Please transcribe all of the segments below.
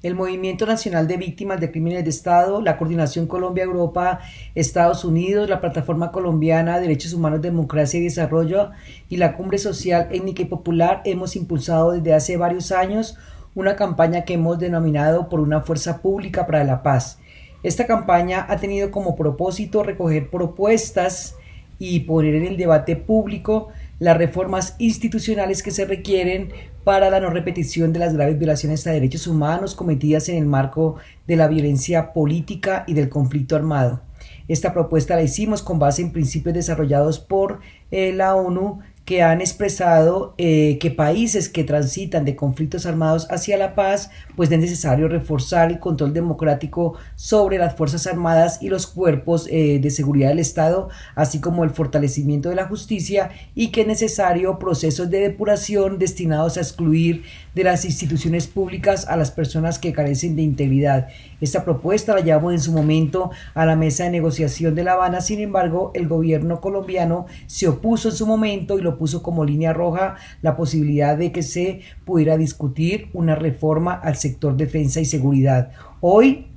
El Movimiento Nacional de Víctimas de Crímenes de Estado, la Coordinación Colombia-Europa, Estados Unidos, la Plataforma Colombiana de Derechos Humanos, Democracia y Desarrollo y la Cumbre Social, Étnica y Popular hemos impulsado desde hace varios años una campaña que hemos denominado por una fuerza pública para la paz. Esta campaña ha tenido como propósito recoger propuestas y poner en el debate público las reformas institucionales que se requieren para la no repetición de las graves violaciones a derechos humanos cometidas en el marco de la violencia política y del conflicto armado. Esta propuesta la hicimos con base en principios desarrollados por la ONU, que han expresado que países que transitan de conflictos armados hacia la paz, pues es necesario reforzar el control democrático sobre las Fuerzas Armadas y los cuerpos de seguridad del Estado, así como el fortalecimiento de la justicia, y que es necesario procesos de depuración destinados a excluir de las instituciones públicas a las personas que carecen de integridad. Esta propuesta la llevamos en su momento a la mesa de negociación de La Habana. Sin embargo, el gobierno colombiano se opuso en su momento y lo puso como línea roja la posibilidad de que se pudiera discutir una reforma al sector defensa y seguridad. Hoy,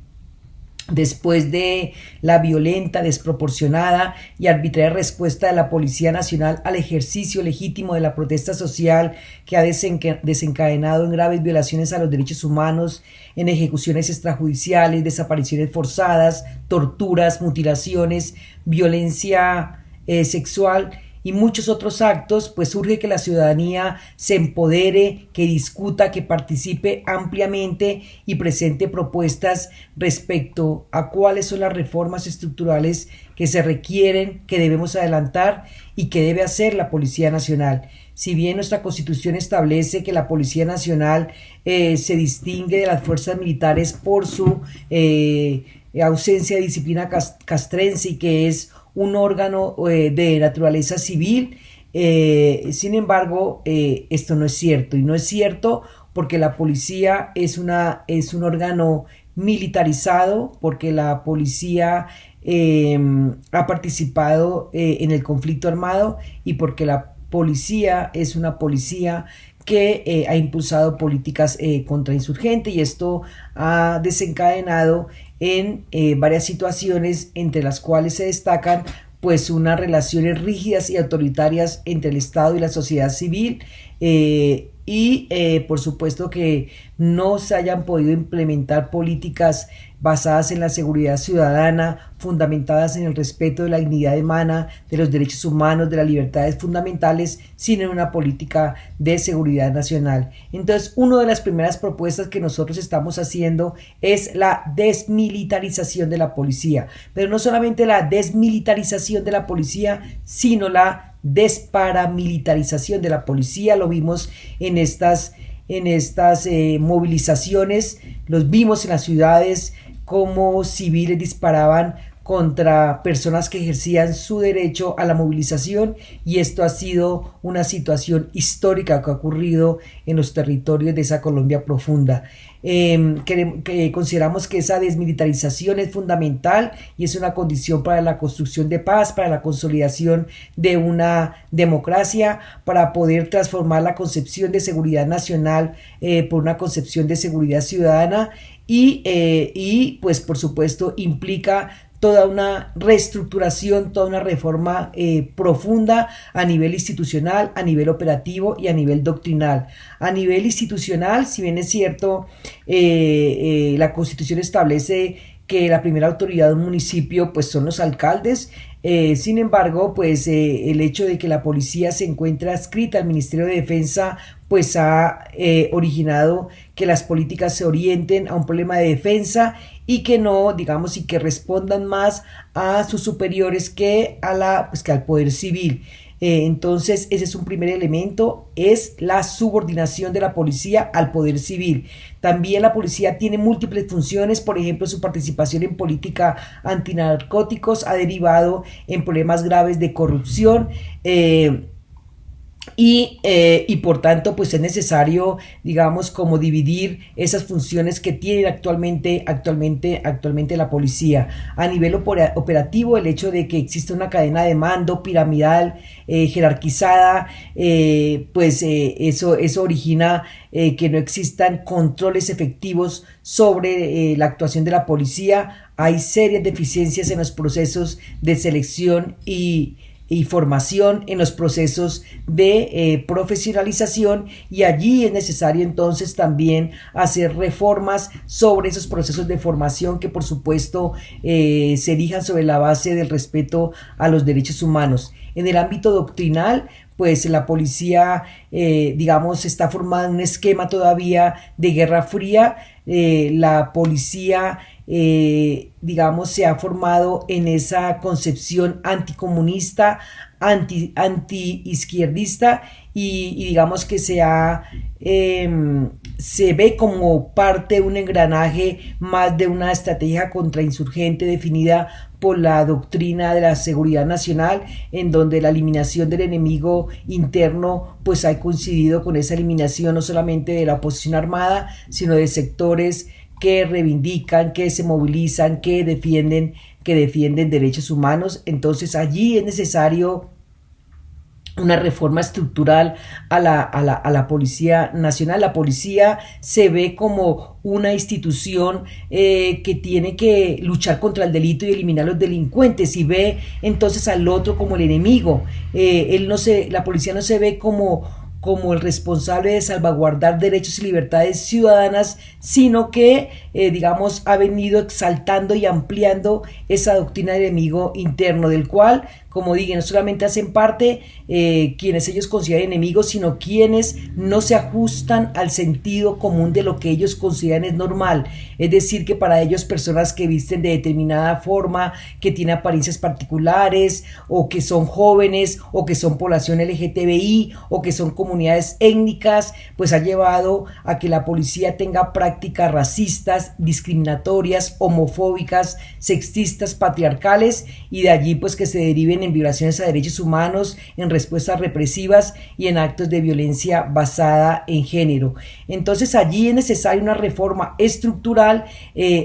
después de la violenta, desproporcionada y arbitraria respuesta de la Policía Nacional al ejercicio legítimo de la protesta social, que ha desencadenado en graves violaciones a los derechos humanos, en ejecuciones extrajudiciales, desapariciones forzadas, torturas, mutilaciones, violencia sexual y muchos otros actos, pues urge que la ciudadanía se empodere, que discuta, que participe ampliamente y presente propuestas respecto a cuáles son las reformas estructurales que se requieren, que debemos adelantar y que debe hacer la Policía Nacional. Si bien nuestra Constitución establece que la Policía Nacional se distingue de las fuerzas militares por su ausencia de disciplina castrense y que es un órgano de naturaleza civil, sin embargo, esto no es cierto, y no es cierto porque la policía es un órgano militarizado, porque la policía ha participado en el conflicto armado y porque la policía es una policía que ha impulsado políticas contrainsurgentes, y esto ha desencadenado en varias situaciones, entre las cuales se destacan pues unas relaciones rígidas y autoritarias entre el Estado y la sociedad civil, por supuesto que no se hayan podido implementar políticas basadas en la seguridad ciudadana, fundamentadas en el respeto de la dignidad humana, de los derechos humanos, de las libertades fundamentales, sino en una política de seguridad nacional. Entonces, una de las primeras propuestas que nosotros estamos haciendo es la desmilitarización de la policía, pero no solamente la desmilitarización de la policía, sino la desparamilitarización de la policía. Lo vimos en estas movilizaciones, los vimos en las ciudades, como civiles disparaban contra personas que ejercían su derecho a la movilización, y esto ha sido una situación histórica que ha ocurrido en los territorios de esa Colombia profunda. Consideramos que esa desmilitarización es fundamental y es una condición para la construcción de paz, para la consolidación de una democracia, para poder transformar la concepción de seguridad nacional por una concepción de seguridad ciudadana, y pues por supuesto implica toda una reestructuración, toda una reforma profunda a nivel institucional, a nivel operativo y a nivel doctrinal. A nivel institucional, si bien es cierto, la Constitución establece que la primera autoridad de un municipio pues son los alcaldes. Sin embargo, pues el hecho de que la policía se encuentre adscrita al Ministerio de Defensa pues ha originado que las políticas se orienten a un problema de defensa y que no, digamos, y que respondan más a sus superiores que al poder civil. Entonces, ese es un primer elemento, es la subordinación de la policía al poder civil. También la policía tiene múltiples funciones, por ejemplo, su participación en política antinarcóticos ha derivado en problemas graves de corrupción, y por tanto pues es necesario, digamos, como dividir esas funciones que tiene actualmente la policía. A nivel operativo, el hecho de que existe una cadena de mando piramidal, jerarquizada, eso origina que no existan controles efectivos sobre la actuación de la policía. Hay serias deficiencias en los procesos de selección y formación, en los procesos de profesionalización, y allí es necesario entonces también hacer reformas sobre esos procesos de formación que por supuesto se erijan sobre la base del respeto a los derechos humanos. En el ámbito doctrinal, pues la policía, digamos, está formada en un esquema todavía de Guerra Fría. La policía, digamos, se ha formado en esa concepción anticomunista, anti-izquierdista, y digamos que se ve como parte de un engranaje más de una estrategia contrainsurgente definida por la doctrina de la seguridad nacional, en donde la eliminación del enemigo interno pues ha coincidido con esa eliminación no solamente de la oposición armada, sino de sectores que reivindican, que se movilizan, que defienden derechos humanos. Entonces allí es necesario una reforma estructural a la Policía Nacional. La policía se ve como una institución que tiene que luchar contra el delito y eliminar a los delincuentes, y ve entonces al otro como el enemigo. La policía no se ve como el responsable de salvaguardar derechos y libertades ciudadanas, sino que, digamos, ha venido exaltando y ampliando esa doctrina de enemigo interno, del cual, como digo, no solamente hacen parte quienes ellos consideran enemigos, sino quienes no se ajustan al sentido común de lo que ellos consideran es normal. Es decir, que para ellos personas que visten de determinada forma, que tienen apariencias particulares, o que son jóvenes, o que son población LGTBI, o que son comunidades étnicas, pues ha llevado a que la policía tenga prácticas racistas, discriminatorias, homofóbicas, sexistas, patriarcales, y de allí pues que se deriven en violaciones a derechos humanos, en respuestas represivas y en actos de violencia basada en género. Entonces allí es necesaria una reforma estructural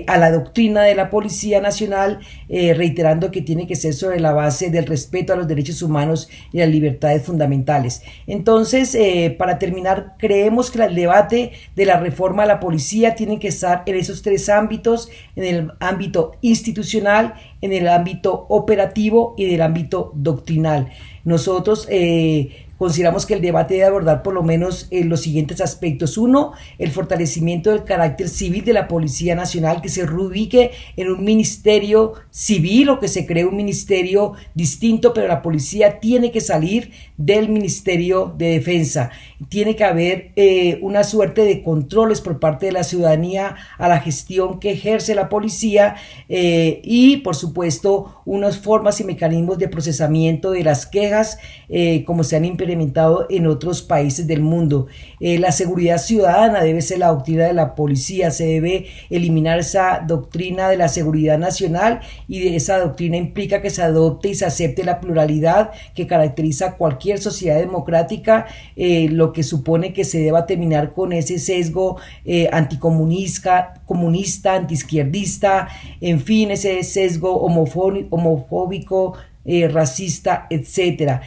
a la doctrina de la Policía Nacional, reiterando que tiene que ser sobre la base del respeto a los derechos humanos y las libertades fundamentales. Entonces, para terminar, creemos que el debate de la reforma a la policía tiene que estar en esos tres ámbitos: en el ámbito institucional, en el ámbito operativo y en el ámbito doctrinal. Nosotros consideramos que el debate debe abordar por lo menos los siguientes aspectos. Uno, el fortalecimiento del carácter civil de la Policía Nacional, que se reubique en un ministerio civil, o que se cree un ministerio distinto, pero la policía tiene que salir del Ministerio de Defensa. Tiene que haber una suerte de controles por parte de la ciudadanía a la gestión que ejerce la policía, y por supuesto unas formas y mecanismos de procesamiento de las quejas como se han implementado en otros países del mundo. La seguridad ciudadana debe ser la doctrina de la policía. Se debe eliminar esa doctrina de la seguridad nacional, y de esa doctrina implica que se adopte y se acepte la pluralidad que caracteriza a cualquier sociedad democrática, lo que supone que se deba terminar con ese sesgo anticomunista, antiizquierdista, en fin, ese sesgo homofóbico, racista, etcétera.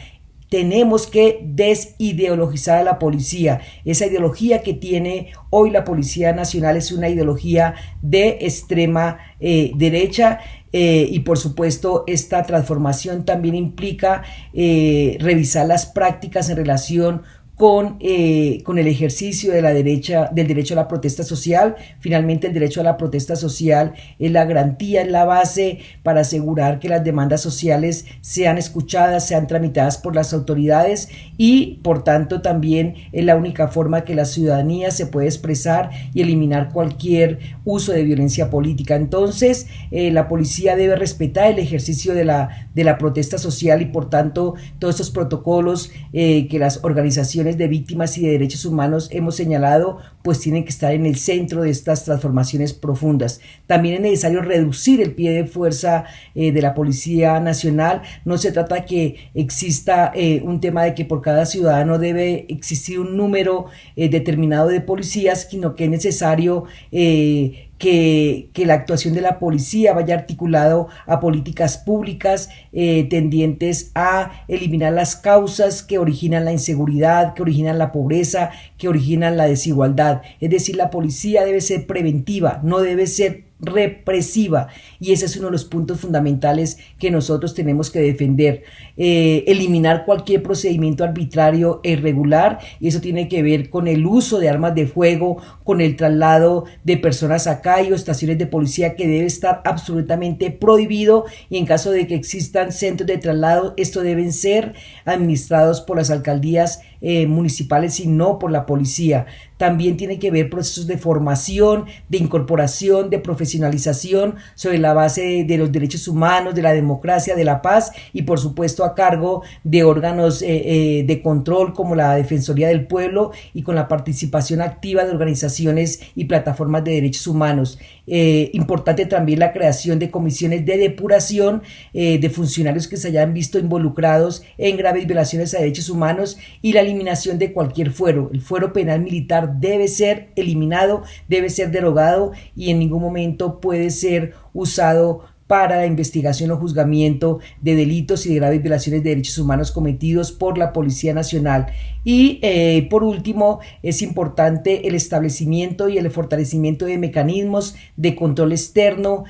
Tenemos que desideologizar a la policía. Esa ideología que tiene hoy la Policía Nacional es una ideología de extrema derecha, y por supuesto esta transformación también implica revisar las prácticas en relación con el ejercicio de del derecho a la protesta social. Finalmente, el derecho a la protesta social es la garantía, es la base para asegurar que las demandas sociales sean escuchadas, sean tramitadas por las autoridades, y por tanto también es la única forma que la ciudadanía se puede expresar y eliminar cualquier uso de violencia política. Entonces, la policía debe respetar el ejercicio de la protesta social, y por tanto todos estos protocolos que las organizaciones organizaciones de víctimas y de derechos humanos hemos señalado, pues tienen que estar en el centro de estas transformaciones profundas. También es necesario reducir el pie de fuerza de la Policía Nacional. No se trata de que exista un tema de que por cada ciudadano debe existir un número determinado de policías, sino que es necesario que la actuación de la policía vaya articulado a políticas públicas tendientes a eliminar las causas que originan la inseguridad, que originan la pobreza, que originan la desigualdad. Es decir, la policía debe ser preventiva, no debe ser represiva, y ese es uno de los puntos fundamentales que nosotros tenemos que defender, eliminar cualquier procedimiento arbitrario e irregular, y eso tiene que ver con el uso de armas de fuego, con el traslado de personas a CAI o estaciones de policía, que debe estar absolutamente prohibido, y en caso de que existan centros de traslado, estos deben ser administrados por las alcaldías municipales y no por la policía. También tiene que ver procesos de formación, de incorporación, de profesionalización sobre la base de los derechos humanos, de la democracia, de la paz, y por supuesto a cargo de órganos de control como la Defensoría del Pueblo, y con la participación activa de organizaciones y plataformas de derechos humanos. Importante también la creación de comisiones de depuración de funcionarios que se hayan visto involucrados en graves violaciones a derechos humanos, y la eliminación de cualquier fuero. El fuero penal militar debe ser eliminado, debe ser derogado, y en ningún momento puede ser usado para la investigación o juzgamiento de delitos y de graves violaciones de derechos humanos cometidos por la Policía Nacional. Y por último, es importante el establecimiento y el fortalecimiento de mecanismos de control externo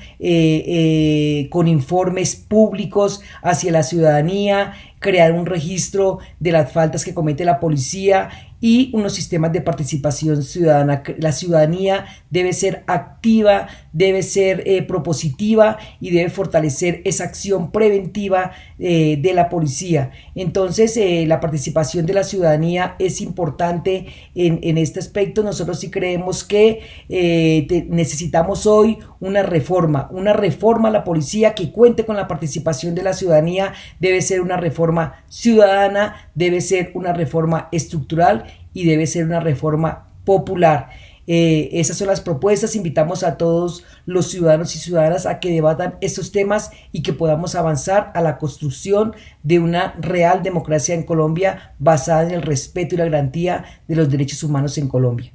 con informes públicos hacia la ciudadanía, crear un registro de las faltas que comete la policía y unos sistemas de participación ciudadana. La ciudadanía debe ser activa, debe ser propositiva, y debe fortalecer esa acción preventiva de la policía. Entonces, la participación de la ciudadanía es importante en este aspecto. Nosotros sí creemos que necesitamos hoy una reforma a la policía que cuente con la participación de la ciudadanía. Debe ser una reforma ciudadana, debe ser una reforma estructural y debe ser una reforma popular. Esas son las propuestas. Invitamos a todos los ciudadanos y ciudadanas a que debatan estos temas y que podamos avanzar a la construcción de una real democracia en Colombia basada en el respeto y la garantía de los derechos humanos en Colombia.